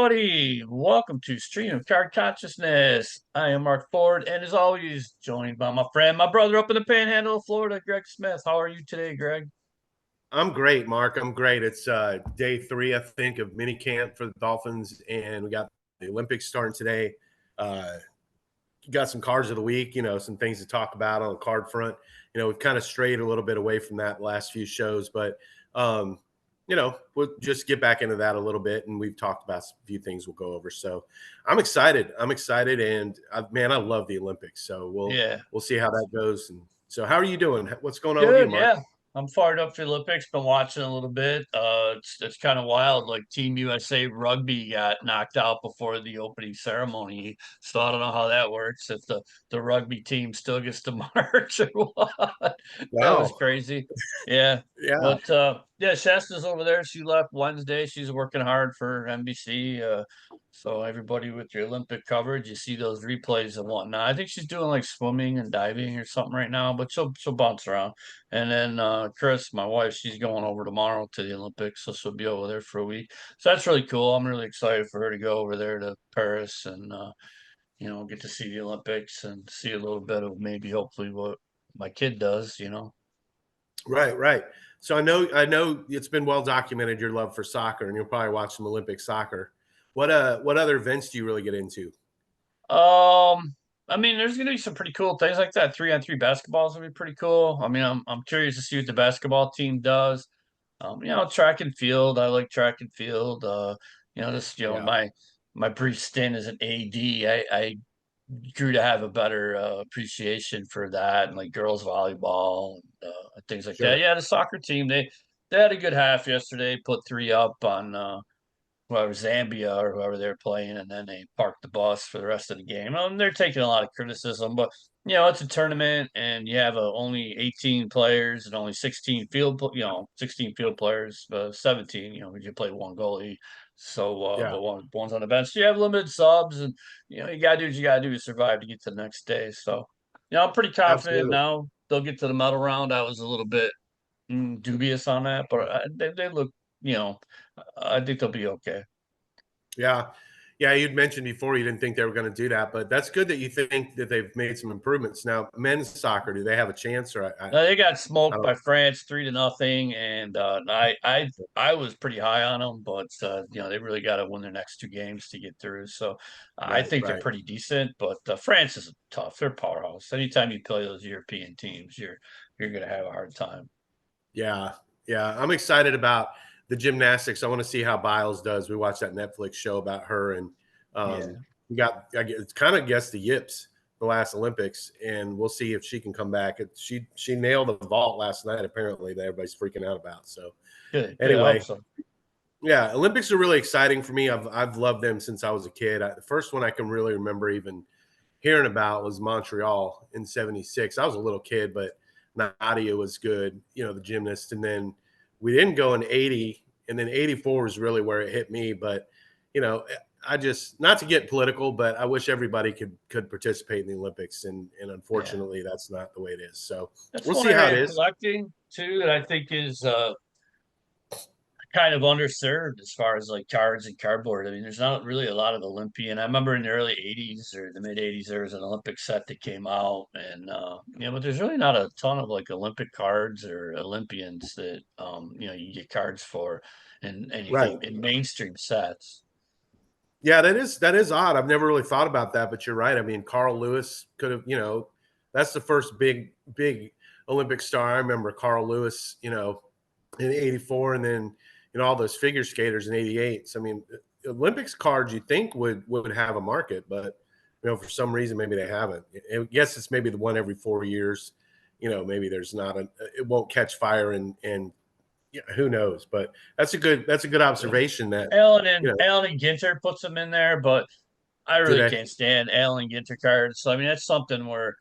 Buddy, welcome to Stream of Card Consciousness. I am Mark Ford, and as always, joined by my friend, my brother up in the Panhandle of Florida, Greg Smith. How are you today, Greg? I'm great, Mark. I'm great. It's day 3, I think, of mini camp for the Dolphins, and we got the Olympics starting today. Uh, got some cards of the week, some things to talk about on the card front. We've kind of strayed a little bit away from that last few shows, but um, we'll just get back into that a little bit, and we've talked about a few things we'll go over. So I'm excited. And man, I love the Olympics. So we'll Yeah, we'll see how that goes. And so, how are you doing? What's going on with you, good. Mark? Yeah, I'm fired up for the Olympics. Been watching a little bit. It's kind of wild. Like Team USA rugby got knocked out before the opening ceremony, so I don't know how that works. If the rugby team still gets to march or what. That was Wow. crazy. Yeah, Yeah. but yeah, Shasta's over there. She left Wednesday. She's working hard for NBC. So everybody with your Olympic coverage, you see those replays and whatnot. I think she's doing like swimming and diving or something right now, but she'll bounce around. And then Chris, my wife, she's going over tomorrow to the Olympics, so she'll be over there for a week. So that's really cool. I'm really excited for her to go over there to Paris and get to see the Olympics and see a little bit of maybe hopefully what my kid does. Right, right. So I know it's been well documented your love for soccer, and you'll probably watch some Olympic soccer. What other events do you really get into? I mean, there's gonna be some pretty cool things like that. 3-on-3 basketball is gonna be pretty cool. I mean, I'm curious to see what the basketball team does. Track and field. I like track and field. This, Yeah, my brief stint as an AD, I grew to have a better appreciation for that and like girls volleyball and things like that. sure. Yeah, the soccer team, they had a good half yesterday, put three up on whoever Zambia or whoever they're playing, and then they parked the bus for the rest of the game. They're taking a lot of criticism, but it's a tournament, and you have only 18 players and only 16 field players, 17. You play one goalie, so Yeah, but one's on the bench. So you have limited subs, and you gotta do what you gotta do to survive to get to the next day. So, I'm pretty confident absolutely. now they'll get to the medal round. I was a little bit dubious on that, but they look, you know, I think they'll be okay. Yeah. Yeah, you'd mentioned before you didn't think they were going to do that, but that's good that you think that they've made some improvements. Now, men's soccer, do they have a chance or They got I smoked don't by France 3-0, and I was pretty high on them, but they really got to win their next two games to get through. So I right, think they're right. pretty decent, but France is tough. They're powerhouse. Anytime you play those European teams, you're gonna have a hard time. Yeah. Yeah, I'm excited about the gymnastics. I want to see how Biles does. We watched that Netflix show about her, and Yeah, we got it's kind of guessed the yips the last Olympics, and we'll see if she can come back. She nailed the vault last night. Apparently, that everybody's freaking out about. So good, good. I hope anyway, so. yeah, Olympics are really exciting for me. I've loved them since I was a kid. The first one I can really remember even hearing about was Montreal in '76. I was a little kid, but Nadia was good, the gymnast. And then we didn't go in '80, and then '84 was really where it hit me. But you know, I just, not to get political, but I wish everybody could participate in the Olympics, and Yeah, unfortunately, that's not the way it is. So that's we'll one see how it area of is. collecting too that I think is kind of underserved as far as like cards and cardboard. I mean, there's not really a lot of Olympian. I remember in the early '80s or the mid '80s, there was an Olympic set that came out, and but there's really not a ton of like Olympic cards or Olympians that you get cards for and Right. anything in mainstream sets. Yeah, that is odd. I've never really thought about that, but you're right. I mean, Carl Lewis could have, that's the first big Olympic star. I remember Carl Lewis, in '84, and then all those figure skaters in '88. So I mean, Olympics cards you think would have a market, but for some reason maybe they haven't. I guess it's maybe the one every 4 years. Maybe there's not it won't catch fire, and yeah, who knows? But that's a good Yeah. observation that Allen you and know Allen and Ginter puts them in there, but I really today. can't stand Allen and Ginter cards. So I mean, that's something where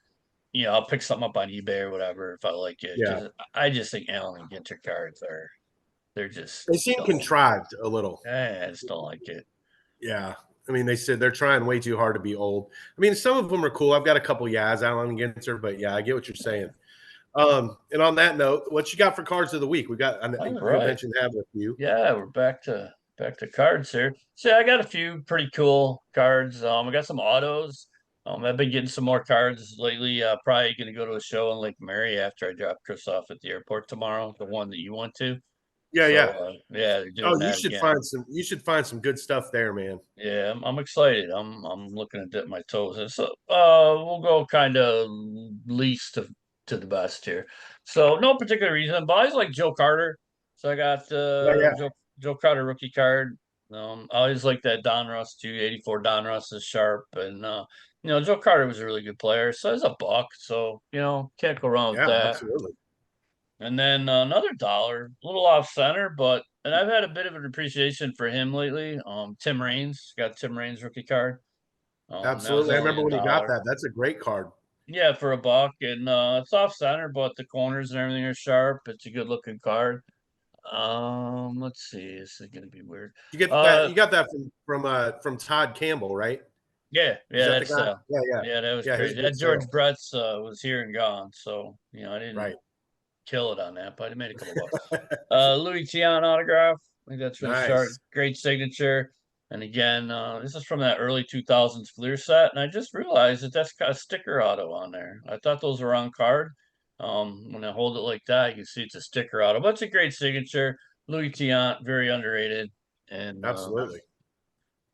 I'll pick something up on eBay or whatever if I like it Yeah. because I just think Allen and Ginter cards are they're just They seem dull. contrived a little. I just don't like it. Yeah. I mean, they said they're trying way too hard to be old. I mean, some of them are cool. I've got a couple Yaz Allen Ginter, but yeah, I get what you're saying. And on that note, what you got for cards of the week? We got, I All think you right. mentioned having a few. Yeah, we're back to back to cards here. So I got a few pretty cool cards. I got some autos. I've been getting some more cards lately. Probably going to go to a show in Lake Mary after I drop Chris off at the airport tomorrow, the one that you went to. Yeah, So yeah. yeah, they're Oh, doing that again. you should find some good stuff there, man. Yeah, I'm excited. I'm looking to dip my toes in. So we'll go kind of least to the best here. So no particular reason, but I always like Joe Carter. So I got Yeah, yeah, Joe Carter rookie card. I always like that Donruss 284. Donruss is sharp, and Joe Carter was a really good player. So he's a buck. So can't go wrong with yeah, that. absolutely. And then another dollar, a little off center, but and I've had a bit of an appreciation for him lately. Tim Raines, got Tim Raines rookie card. That was Absolutely. I only remember a when he got dollar. that. That's a great card. Yeah, for a buck, and it's off center, but the corners and everything are sharp. It's a good looking card. Let's see. This is gonna be weird. You get that? Uh, You got that from Todd Campbell, right? Is yeah, that the that's guy? Yeah, yeah, yeah, that was yeah. His crazy. big That George sale. Brett's was here and gone, so I Right. didn't kill it on that, but I made a couple bucks. Louis Tiant autograph. I think that's really sharp. Nice. Great signature. And again, this is from that early 2000s Fleer set, and I just realized that that's got a sticker auto on there. I thought those were on card. When I hold it like that, you can see it's a sticker auto, but it's a great signature. Louis Tiant, very underrated, and Absolutely.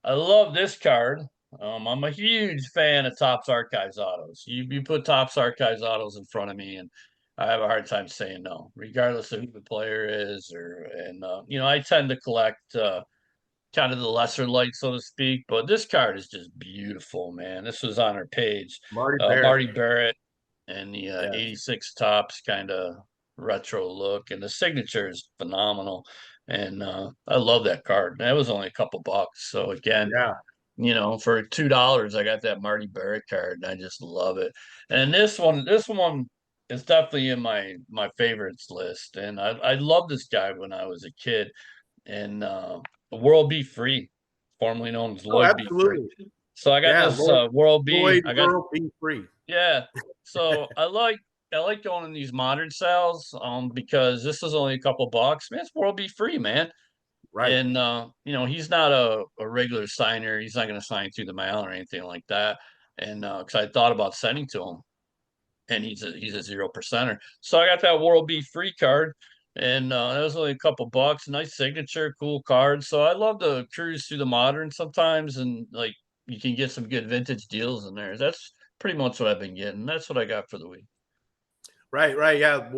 I love this card. I'm a huge fan of Topps Archives autos. You put Topps Archives autos in front of me, and I have a hard time saying no, regardless of who the player is. I tend to collect kind of the lesser light, so to speak. But this card is just beautiful, man. This was on our page. Marty Barrett. Marty Barrett and the Yeah, 86 Topps kind of retro look, and the signature is phenomenal. And I love that card. That was only a couple bucks. So again, yeah. for $2, I got that Marty Barrett card, and I just love it. And this one is definitely in my favorites list. And I loved this guy when I was a kid. And World Be Free, formerly known as Oh, Lloyd Be Free. absolutely. So I got Yeah, this World B. Lloyd I got Earl Be Free. yeah. So I like going in these modern styles because this is only a couple bucks. Man, it's World Be Free, man. Right. And he's not a regular signer. He's not going to sign through the mail or anything like that. And because I thought about sending to him, and he's a 0%er. So I got that World B free card, and that was only a couple bucks. Nice signature, cool card. So I love to cruise through the modern sometimes, and like you can get some good vintage deals in there. That's pretty much what I've been getting. That's what I got for the week. Right, right. Yeah.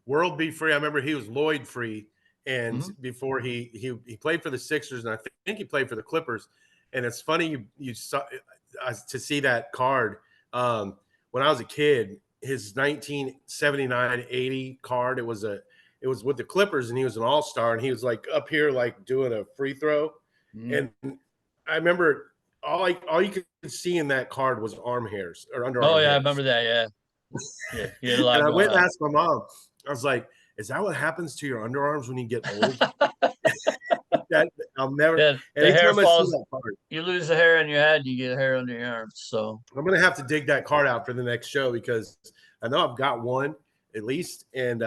World Be Free. I remember he was Lloyd Free. And Hmm. before he played for the Sixers, and I think he played for the Clippers. And it's funny you saw to see that card. When I was a kid, his 1979-80 card, it was with the Clippers, and he was an all-star, and he was like up here like doing a free throw. Hmm. And I remember all you could see in that card was arm hairs or Oh underarm yeah, I hairs. remember that. Yeah, yeah, he had a And lot I going went and on. asked my mom, I was like, is that what happens to your underarms when you get old? That I'll never, Yeah, the hair anytime I see falls. that card, You lose the hair on your head, you get hair under your arms. So I'm going to have to dig that card out for the next show because I know I've got one at least. And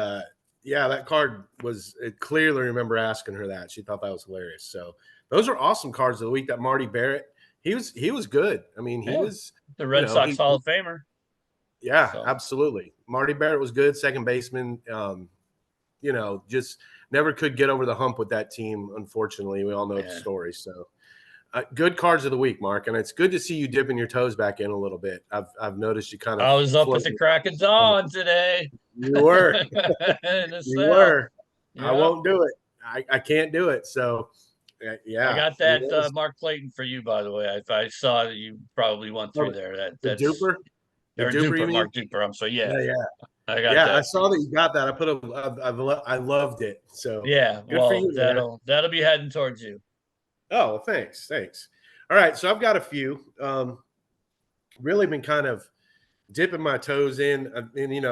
yeah, that card was, it clearly remember asking her that. She thought that was hilarious. So those are awesome cards of the week. That Marty Barrett, he was good. I mean, he yeah, was, the Red Sox Hall of Famer. yeah, So absolutely. Marty Barrett was good, second baseman. Just never could get over the hump with that team. Unfortunately, we all know the yeah. story. So, good cards of the week, Mark, and it's good to see you dipping your toes back in a little bit. I've noticed you kind of I was up at the floating. crack of dawn today. You were, In the you cell. were. I Yeah. won't do it. I can't do it. So, I yeah, got that Mark Clayton for you, by the way. I saw that you probably went through Oh, there. the That's duper, the or duper. You Duper, mean? Mark Duper. I'm sorry. Yeah, Yeah, yeah, I got yeah. I that for saw you. that you got that. I loved it. So Yeah, good for well, you, man. that'll be heading towards you. Oh, well, thanks. All right, so I've got a few. Really been kind of dipping my toes in, and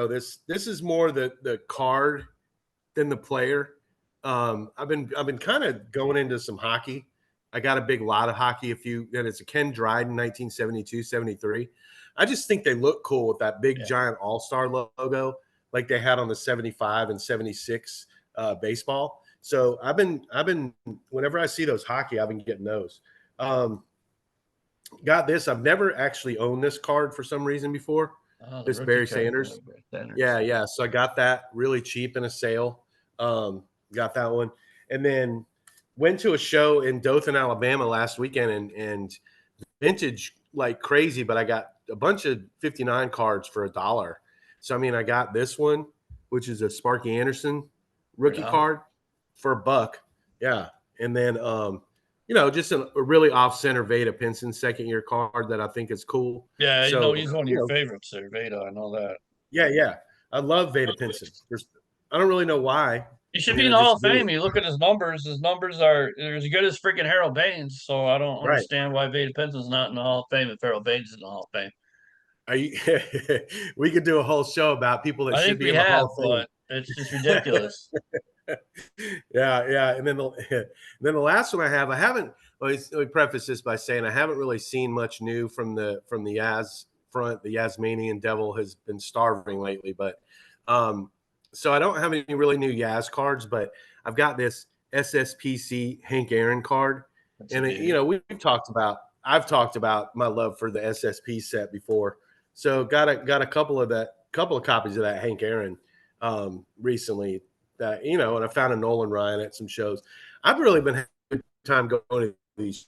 this is more the card than the player. I've been kind of going into some hockey. I got a big lot of hockey. And it's a Ken Dryden 1972-73. I just think they look cool with that big Yeah. giant All-Star logo like they had on the 75 and 76 baseball. So I've been whenever I see those hockey, I've been getting those. Um, got this. I've never actually owned this card for some reason before. Oh, the This rookie Barry card. Sanders. Yeah, Centers. yeah. So I got that really cheap in a sale. Got that one, and then went to a show in Dothan, Alabama last weekend, and vintage like crazy. But I got a bunch of 59 cards for $1. So I mean, I got this one, which is a Sparky Anderson Right rookie on. card for $1. Yeah, and then just a really off center Veda Pinson 2nd year card that I think is cool. Yeah, So he's one of your favorites there, Veda. I know that. yeah, yeah. I love Veda Pinson. I don't really know why. He I should be mean, in I the Hall just of do. Fame. You look at his numbers. His numbers are as good as freaking Harold Baines. So I don't Right. understand why Veda Penson's not in the Hall of Fame if Harold Baines is in the Hall of Fame. Are you, we could do a whole show about people that I should think be we in the have, Hall but it's just ridiculous. of Fame. Yeah, yeah. And then then the last one I haven't. Let me preface this by saying I haven't really seen much new from the Yaz front. The Yasmanian Devil has been starving lately, but um, so I don't have any really new Yaz cards. But I've got this SSPC Hank Aaron card, That's a and beauty. I've talked about my love for the SSP set before. So got a couple of copies of that Hank Aaron recently that and I found a Nolan Ryan at some shows. I've really been having a good time going to these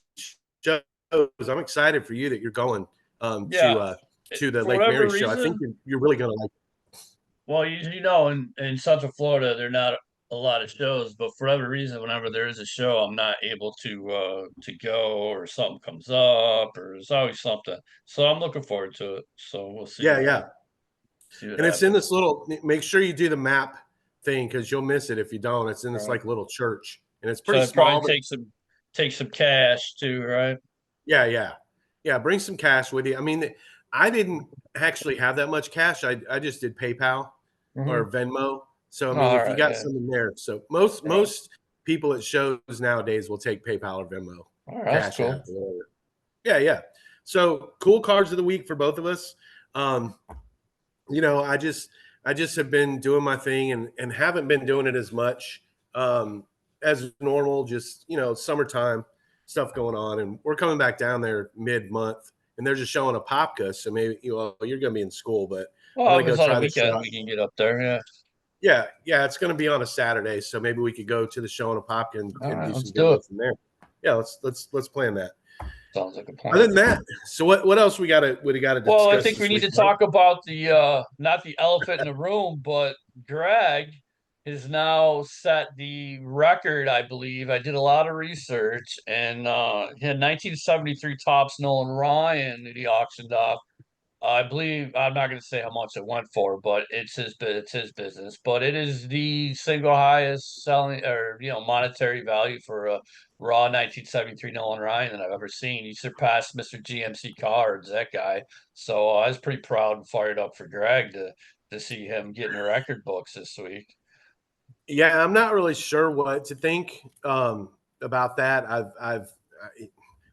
shows. I'm excited for you that you're going Yeah. to the For Lake whatever Mary show. I think reason, you're really going to like. well, you know, in Central Florida, there are not a lot of shows, but for whatever reason, whenever there is a show, I'm not able to go, or something comes up, or there's always something. So I'm looking forward to it. So we'll Yeah, yeah. see what And it's in happens. this little. Make sure you do the map thing because you'll miss it if you don't. It's in All this right. like little church, and it's So pretty I probably small, but take some cash too, right? yeah, yeah, yeah. Bring some cash with you. I mean, I didn't actually have that much cash. I just did PayPal Mm-hmm. or Venmo. So I mean, All if you right, got yeah. something there, so most All right. most people at shows nowadays will take PayPal or Venmo, All right, that's Cash App, cool. whatever. Yeah, yeah. So cool cards of the week for both of us. Um, I just have been doing my thing and haven't been doing it as much as normal. Just summertime stuff going on, and we're coming back down there mid-month, and they're just showing a Popka. So maybe you're going to be in school, but I'm Well, going if to go it's on a try the show weekend, out. we can get up there. Yeah. Yeah, yeah, it's going to be on a Saturday, so maybe we could go to the show in a Popka All and right, do let's some do giveaway it. from there. Yeah, let's plan that. Sounds like a Other plan. than that, so what else we got to Well, I discuss think we this need week, to Mike? talk about the not the elephant in the room, but Greg has now set the record, I believe. I did a lot of research, and he had 1973 tops Nolan Ryan that he auctioned off. I believe I'm not going to say how much it went for, but it's his business. But it is the single highest selling, or monetary value for a raw 1973 Nolan Ryan that I've ever seen. He surpassed Mr. GMC Cards, that guy. So I was pretty proud and fired up for Greg to see him getting the record books this week. Yeah, I'm not really sure what to think about that.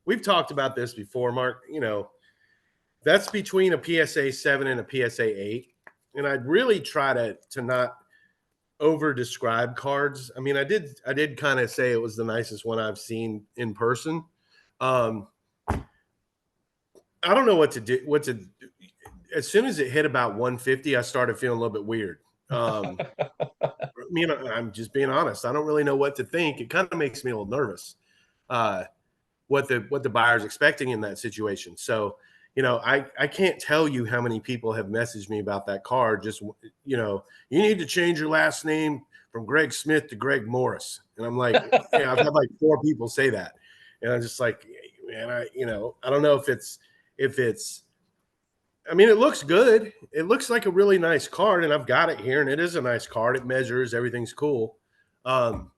We've talked about this before, Mark. That's between a PSA 7 and a PSA 8, and I'd really try to not over describe cards. I mean, I did kind of say it was the nicest one I've seen in person. Um, I don't know what to do. As soon as it hit about 150, I started feeling a little bit weird. I'm just being honest. I don't really know what to think. It kind of makes me a little nervous. Uh, what the buyer's expecting in that situation. So, I can't tell you how many people have messaged me about that card. Just you need to change your last name from Greg Smith to Greg Morris. And I'm like, yeah, I've had like 4 people say that, and I'm just like, man, I don't know if it's. I mean, it looks good. It looks like a really nice card, and I've got it here, and it is a nice card. It measures, everything's cool. Um,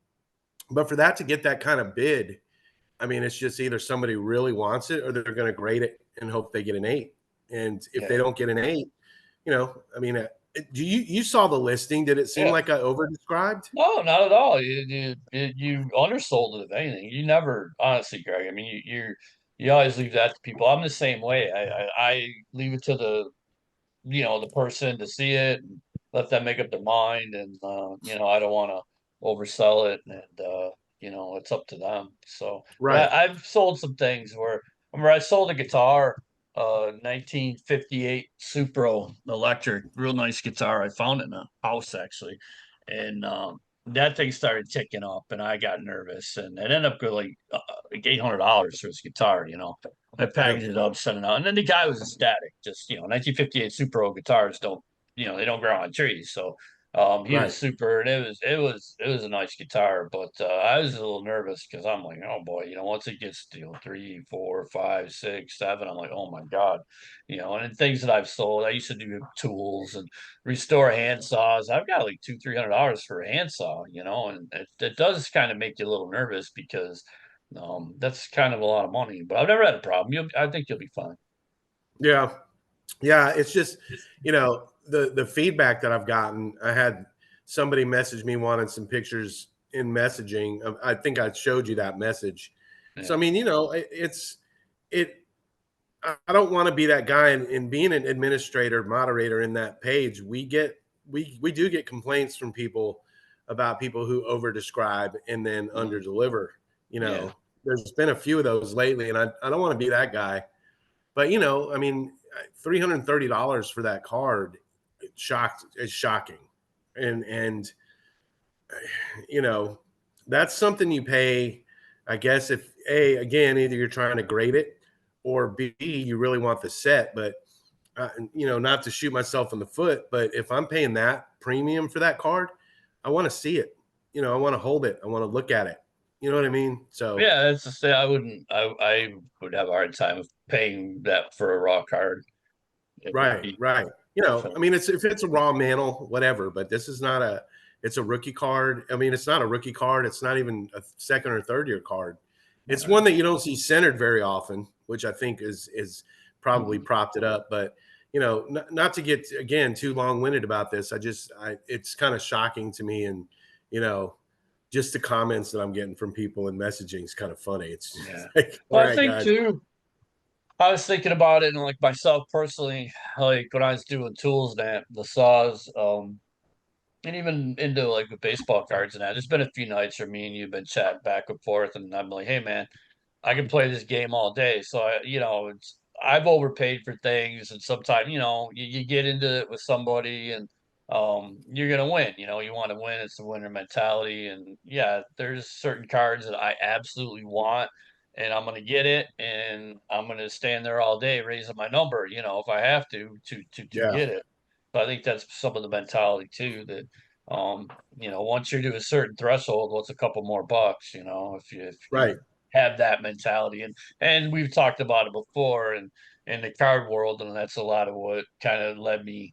but for that to get that kind of bid, I mean, it's just either somebody really wants it or they're going to grade it and hope they get an 8. And if they Yeah, don't get an 8, I mean, do you saw the listing? Did it seem yeah. like I over described? No, not at all. You undersold it, if anything. You never, honestly, Greg. I mean, you always leave that to people. I'm the same way. I leave it to the person to see it and let them make up their mind. And I don't want to oversell it, and it's up to them. So, but Right. I've sold some things where I sold a guitar, 1958 Supro electric, real nice guitar. I found it in a house actually, and that thing started ticking up, and I got nervous, and it ended up with like $800 for his guitar. I packaged Damn. it up, sent it out, and then the guy was ecstatic. Just 1958 Supro guitars don't they don't grow on trees, so he Right. was super, and it was a nice guitar, but I was a little nervous because I'm like, oh boy, once it gets to 3, 4, 5, 6, 7, I'm like, oh my god, and then things that I've sold, I used to do tools and restore hand saws. I've got like $200-300 for a handsaw, and it does kind of make you a little nervous because that's kind of a lot of money. But I've never had a problem. I think you'll be fine. Yeah. Yeah. It's just, the feedback that I've gotten. I had somebody message me wanting some pictures in messaging. I think I showed you that message. So I Yeah, mean, it's it. I don't want to be that guy. And being an administrator, moderator in that page, we do get complaints from people about people who over describe and then under mhm, deliver. yeah, There's been a few of those lately, and I don't want to be that guy. But I mean, $330 for that card, shocked is shocking, and you know that's something you pay. I guess if a again either you're trying to grade it, or b you really want the set. But not to shoot myself in the foot, but if I'm paying that premium for that card, I want to see it. I want to hold it. I want to look at it. You know what I mean? So yeah. That's to say, I would have a hard time of paying that for a raw card. It would right, be right. I definitely. mean, it's if it's a raw mantle, whatever. But this is not a. It's a rookie card. I mean, it's not a rookie card. It's not even a second or third year card. All It's one right. that you don't see centered very often, which I think is probably Mhm. propped it up. But not to get again too long winded about this. It's kind of shocking to me, and you know, just the comments that I'm getting from people and messaging is kind of funny. It's just Yeah. like, all Well, I right, think guys. too. I was thinking about it, and like myself personally, like when I was doing tools, that the saws, and even into like the baseball cards and that. There's been a few nights where me and you've been chatting back and forth, and I'm like, hey man, I can play this game all day. So I've overpaid for things, and sometimes you get into it with somebody, and you're gonna win. You want to win. It's the winner mentality, and yeah, there's certain cards that I absolutely want, and I'm gonna get it, and I'm gonna stand there all day raising my number. If I have to Yeah, get it. So I think that's some of the mentality too. That once you're to a certain threshold, what's a couple more bucks? If you right. have that mentality, and we've talked about it before, and in the card world, and that's a lot of what kind of led me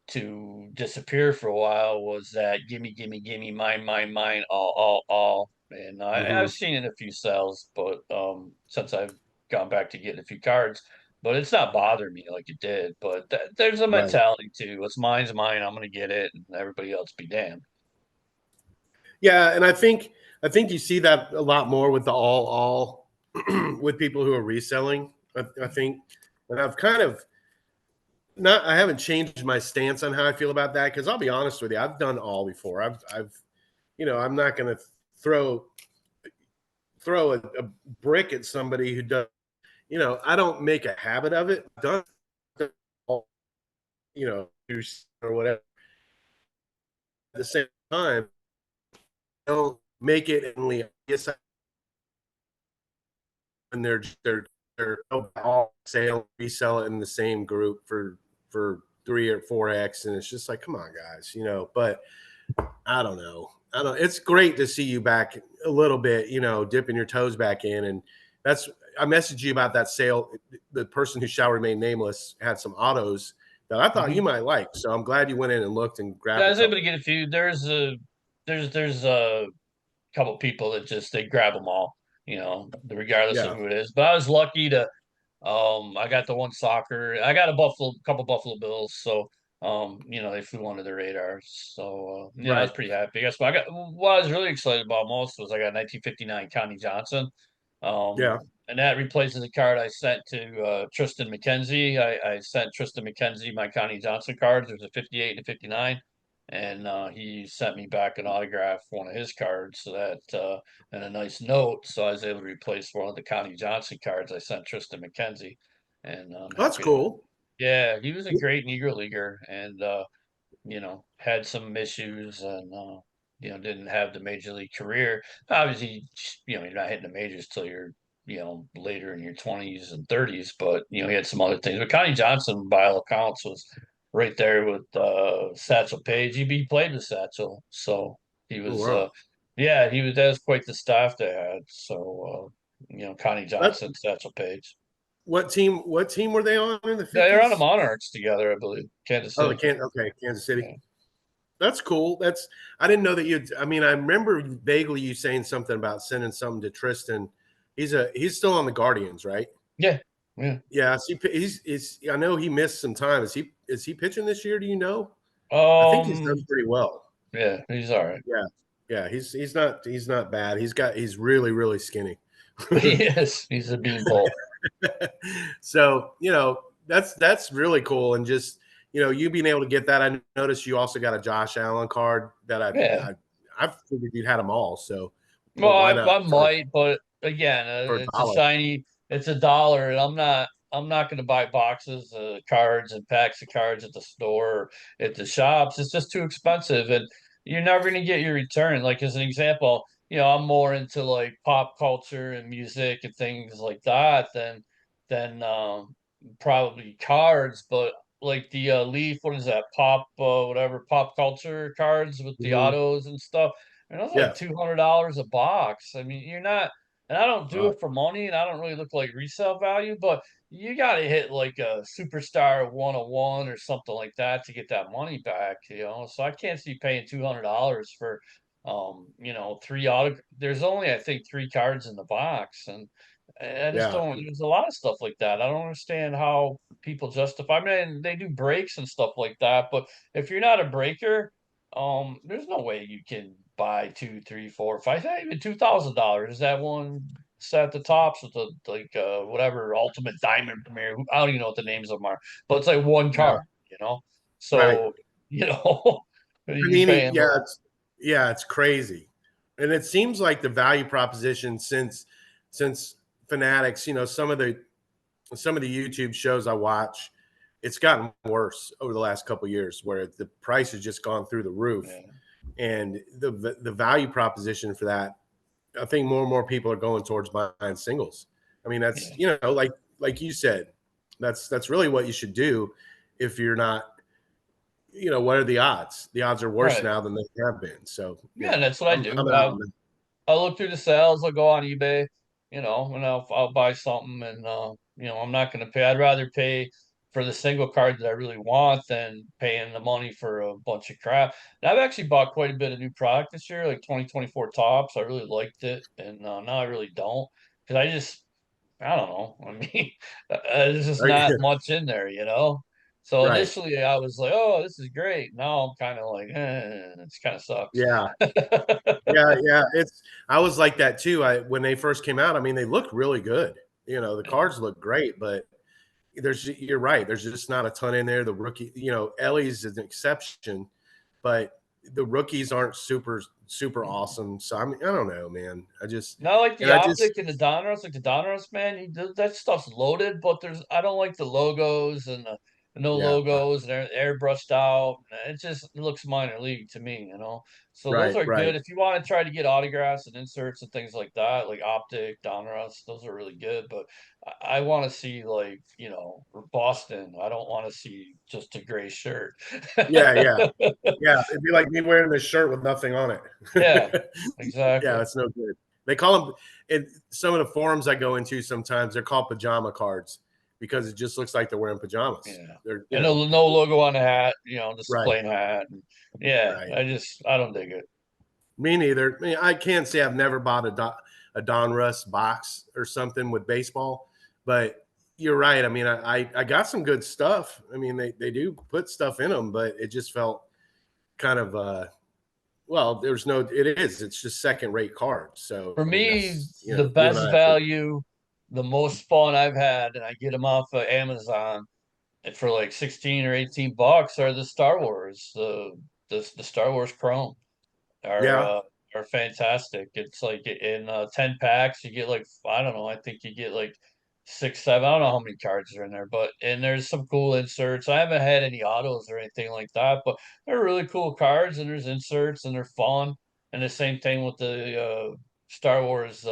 to disappear for a while, was that gimme, gimme, gimme, mine, all. And I've Hmm. seen it in a few sales, but since I've gone back to getting a few cards, but it's not bothering me like it did. But there's a Right. mentality too. What's mine's mine. I'm gonna get it, and everybody else be damned. Yeah, and I think you see that a lot more with the all with people who are reselling. I think, and I've kind of not. I haven't changed my stance on how I feel about that because I'll be honest with you, I've done all before. I'm not going to throw a brick at somebody who does. I don't make a habit of it. I've done all, or whatever. At the same time, I don't make it only. Yes, and they're all sale resell it in the same group for 3 or 4x, and it's just like, come on guys, but I don't know. It's great to see you back a little bit, dipping your toes back in. And that's I messaged you about that sale. The person who shall remain nameless had some autos that I thought you Mhm. might like, so I'm glad you went in and looked and Yeah, grabbed I a was able couple. to get a few. There's a couple people that just they grab them all, regardless of Yeah. who it is. But I was lucky to I got the one soccer. I got couple Buffalo Bills, so they flew under the radar. So I was Right. pretty happy. I guess what I was really excited about most was I got 1959 Connie Johnson. Yeah. And that replaces a card I sent to Tristan McKenzie. I sent Tristan McKenzie my Connie Johnson cards. There's a 58 and a 59. and he sent me back an autograph, one of his cards, so that and a nice note. So I was able to replace one of the Connie Johnson cards I sent Tristan McKenzie, and I'm That's happy to. cool. Yeah, he was a great Negro leaguer, and had some issues and, didn't have the major league career. Obviously, you're not hitting the majors till you're, later in your 20s and 30s, but, he had some other things. But Connie Johnson, by all accounts, was right there with Satchel Paige. He played with Satchel, so he Oh, was, wow. yeah, that was quite the staff they had. So, Connie That, Johnson, Satchel Paige. what team were they on in the Yeah, they're on the 50s? Monarchs together, I believe. Kansas Oh, the City. can okay, Kansas City. Yeah. That's cool. I didn't know that you. I mean, I remember vaguely you saying something about sending something to Tristan. He's still on the Guardians, right? Yeah. Yeah. Yeah. He's. I know he missed some time. Is he pitching this year? Do you know? I think he's done Um, pretty well. yeah, he's all right. Yeah. Yeah. He's not bad. He's really really skinny. He is. He's a beanpole. So that's really cool, and just you being able to get that. I noticed you also got a Josh Allen card that Yeah. I figured you'd had them all. So, Well, but why I not for might, but again, for a it's a dollar? shiny. It's $1, and I'm not going to buy boxes of cards and packs of cards at the store or at the shops. It's just too expensive, and you're never going to get your return. Like as an example, I'm more into like pop culture and music and things like that than probably cards. But like the Leaf, what is that? Whatever pop culture cards with the Mhm. autos and stuff. And that's like Yeah. $200 a box. I mean, you're not, and I don't do Wow. it for money, and I don't really look like resale value, but you got to hit like a superstar 101 or something like that to get that money back. So I can't see paying $200 for, three auto. There's only, I think, three cards in the box, and I just Yeah. don't. There's a lot of stuff like that. I don't understand how people justify. I mean, they do breaks and stuff like that, but if you're not a breaker, there's no way you can buy two, three, four, five, even $2,000. That one set the tops with the like whatever ultimate diamond premiere. I don't even know what the names of them are, but it's like one Yeah. card, you know. Right. So you know I you're mean, paying yeah, like it's crazy, and it seems like the value proposition since Fanatics, some of the YouTube shows I watch, it's gotten worse over the last couple of years, where the price has just gone through the roof, yeah, and the value proposition for that, I think more and more people are going towards buying singles. I mean, that's yeah, like you said, that's really what you should do if you're not. What are the odds? The odds are worse right. now than they have been. So Yeah, and that's what I I'm do. out on that. I'll look through the sales. I'll go on eBay, and I'll buy something, and I'm not going to pay. I'd rather pay for the single card that I really want than paying the money for a bunch of crap. And I've actually bought quite a bit of new product this year, like 2024 tops. I really liked it, and now I really don't because I don't know. I mean, there's just Right? not much in there. So Right. initially I was like, "Oh, this is great." Now I'm kind of like, "It's kind of sucks." Yeah. Yeah. Yeah. I was like that too. When they first came out, I mean, they look really good. The Yeah. cards look great, but you're right. There's just not a ton in there. The rookie, Ellie's is an exception, but the rookies aren't super, super awesome. So I don't know, man. Not like And the I just, optic and the Donruss, like the Donruss, man. That stuff's loaded, but I don't like the logos and the no yeah, logos and they're airbrushed out. It looks minor league to me. So those right, are right. good if you want to try to get autographs and inserts and things like that, like optic, Donruss. Those are really good, but I want to see like Boston. I don't want to see just a gray shirt. Yeah, yeah. Yeah, it'd be like me wearing this shirt with nothing on it. Yeah, Yeah, exactly. that's no good. They call them in some of the forums I go into sometimes, they're called pajama cards because it just looks like they're wearing pajamas. Yeah. They're, And no logo on the hat, just a right, plain hat. And yeah, right. I don't dig it. Me neither. I mean, I can't say I've never bought a Don Russ box or something with baseball, but you're right. I mean, I got some good stuff. I mean, they do put stuff in them, but it just felt kind of well, there's no it is. It's just second rate cards. So For I mean, me, that's the you and best I have to value, the most fun I've had, and I get them off of Amazon for like 16 or 18 bucks are the Star Wars. the Star Wars Chrome are Yeah. uh are fantastic. It's like in 10 packs you get like I don't know, I think you get like 6, 7, I don't know how many cards are in there, but and there's some cool inserts. I haven't had any autos or anything like that, but they're really cool cards and there's inserts and they're fun. And the same thing with the Star Wars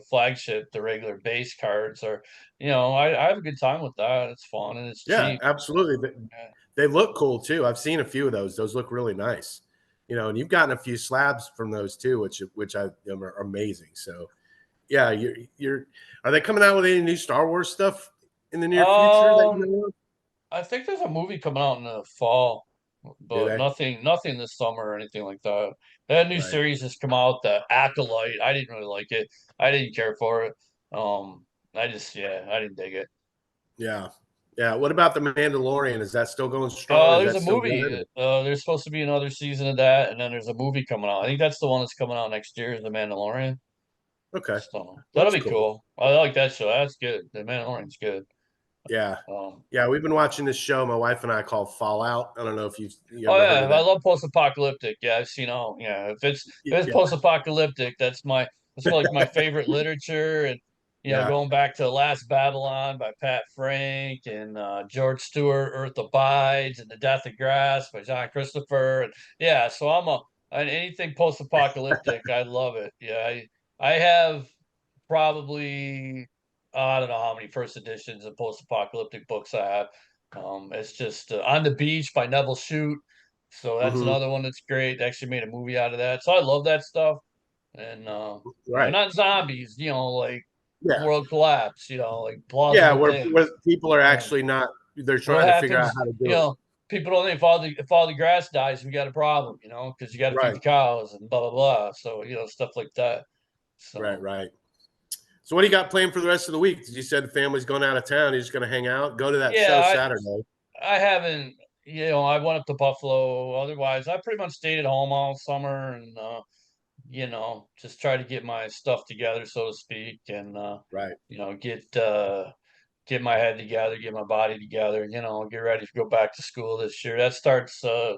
flagship, the regular base cards are, I have a good time with that. It's fun and it's Yeah, cheap. absolutely. Yeah. They look cool too. I've seen a few of those. Those look really nice. And you've gotten a few slabs from those too, which I them are amazing. So yeah, you're are they coming out with any new Star Wars stuff in the near future that you Um, know of? I think there's a movie coming out in the fall, Do but they? nothing this summer or anything like that. That new Right. series has come out, the Acolyte. I didn't really like it. I didn't care for it. I didn't dig it. Yeah. Yeah. What about the Mandalorian? Is that still going strong? Is There's that a still movie. good? There's supposed to be another season of that, and then there's a movie coming out. I think that's the one that's coming out next year, is The Mandalorian. Okay. So Well, that'll that's be cool. cool. I like that show. That's good. The Mandalorian's good. Yeah. Um, Yeah, we've been watching this show my wife and I called Fallout. I don't know if you Oh ever heard yeah, of I that. love post-apocalyptic. Yeah, I've seen all. Yeah, if it's Yeah. post-apocalyptic, that's like my favorite literature. And Yeah. going back to Last Babylon by Pat Frank and George Stewart, Earth Abides, and The Death of Grass by John Christopher. And yeah, so and anything post-apocalyptic, I love it. Yeah, I have probably I don't know how many first editions of post-apocalyptic books I have. It's just On the Beach by Neville Shute. So that's Hmm. another one that's great. They actually made a movie out of that. So I love that stuff. And Right. not zombies, like Yeah. world collapse, like Yeah, plausible where things. people are Yeah. actually not they're What trying to figure out happens, how to do it. people don't think if all the grass dies, we got a problem, because you got to feed Right. the cows and blah blah blah. So stuff like that. Right, So right. So what do you got planned for the rest of the week? You said the family's going out of town. You're just going to hang out, go to that show yeah, Saturday. I haven't, I went up to Buffalo. Otherwise, I pretty much stayed at home all summer and, just try to get my stuff together, so to speak, and, Right. get my head together, get my body together, get ready to go back to school this year. That starts, the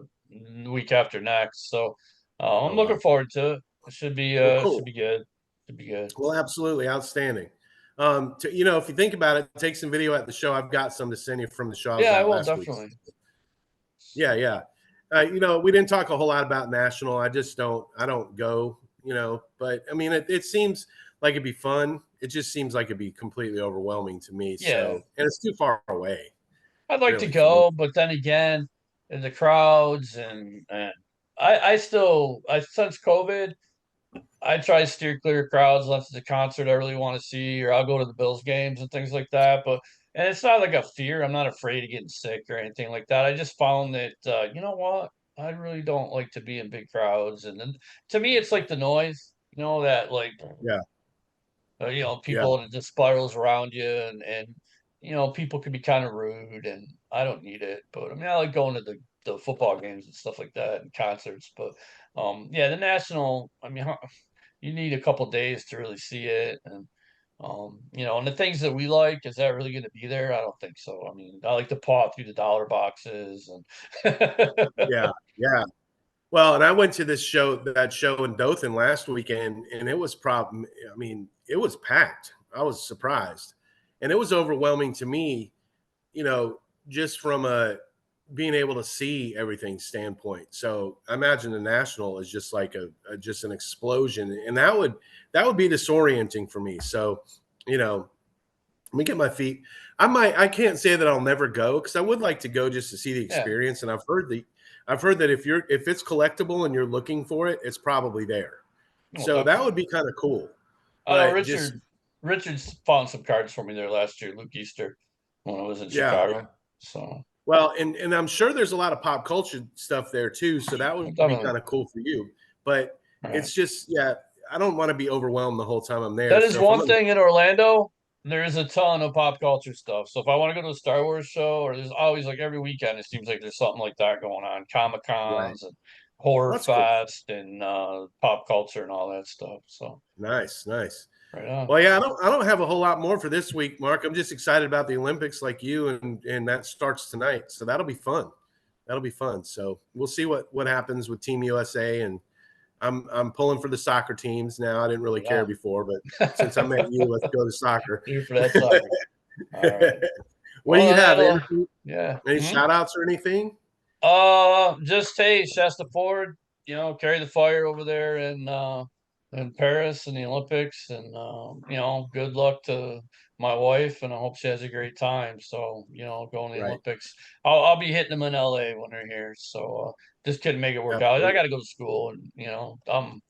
week after next. So, I'm Oh looking wow. forward to it. Well, It should cool. be good. Should be good. Well, absolutely outstanding. If you think about it, take some video at the show. I've got some to send you from the show I was Yeah, I at will last week. definitely. Yeah, So, yeah. We didn't talk a whole lot about national. I don't go, but I mean, it seems like it'd be fun. It just seems like it'd be completely overwhelming to me. yeah. So, and it's too far away, I'd like to really, for me. go, but then again, in the crowds and I since COVID, I try to steer clear of crowds unless it's a concert I really want to see, or I'll go to the Bills games and things like that. And it's not like a fear. I'm not afraid of getting sick or anything like that. I just found that you know what? I really don't like to be in big crowds, and then to me, it's like the noise. That like Yeah, yeah, people and it just spirals around you and people can be kind of rude and I don't need it. But I mean, I like going to the football games and stuff like that and concerts. But yeah, the national, I mean, you need a couple days to really see it. And and the things that we like, is that really going to be there? I don't think so. I mean, I like to paw through the dollar boxes and yeah, yeah. Well, and I went to that show in Dothan last weekend, and it was problem. I mean, it was packed. I was surprised, and it was overwhelming to me. You know, just from a being able to see everything standpoint. So I imagine the national is just like just an explosion, and that would be disorienting for me. So, let me get my feet. I can't say that I'll never go because I would like to go just to see the yeah. experience. And I've heard that if it's collectible and you're looking for it, it's probably there. Well, So that would definitely. be kind of cool. I know But just Richard's found some cards for me there last year, Luke Easter, when I was in yeah. Chicago. So Well, and I'm sure there's a lot of pop culture stuff there too. So that would be definitely. kind of cool for you. But All right. it's just yeah, I don't want to be overwhelmed the whole time I'm there. That is So if I'm one gonna thing in Orlando. There is a ton of pop culture stuff. So if I want to go to a Star Wars show, or there's always like every weekend, it seems like there's something like that going on. Comic right, Cons and Horror well, that's cool. Fest and pop culture and all that stuff. So Nice, nice. right on. Well, yeah, I don't have a whole lot more for this week, Mark. I'm just excited about the Olympics like you and that starts tonight. So that'll be fun. that'll be fun. So we'll see what happens with Team USA, and I'm pulling for the soccer teams now. I didn't really care Right before, but since I met on. you, let's go to soccer. Here for that soccer. All right. What do Well, you have? that'll, yeah. Any Mhm. shout outs or anything? Just hey, Shasta Ford, carry the fire over there in Paris and the Olympics, and good luck to my wife, and I hope she has a great time. So, going to the Right. Olympics. I'll be hitting them in LA when they're here. So just couldn't make it work out. I Absolutely. got to go to school, and I'm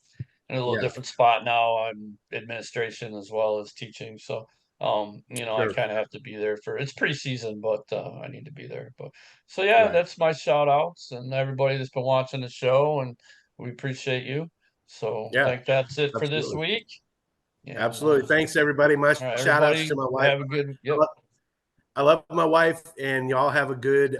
in a little Yeah. different spot now. I'm administration as well as teaching. So, I Sure. kind of have to be there for it's preseason, but I need to be there. But so yeah, Right. that's my shout outs and everybody that's been watching the show, and we appreciate you. So I Yeah. think that's it for this Absolutely. week. And Absolutely. Thanks, everybody. My all right, shout outs to everybody my wife. have a good I yep. love, I love my wife, and y'all have a good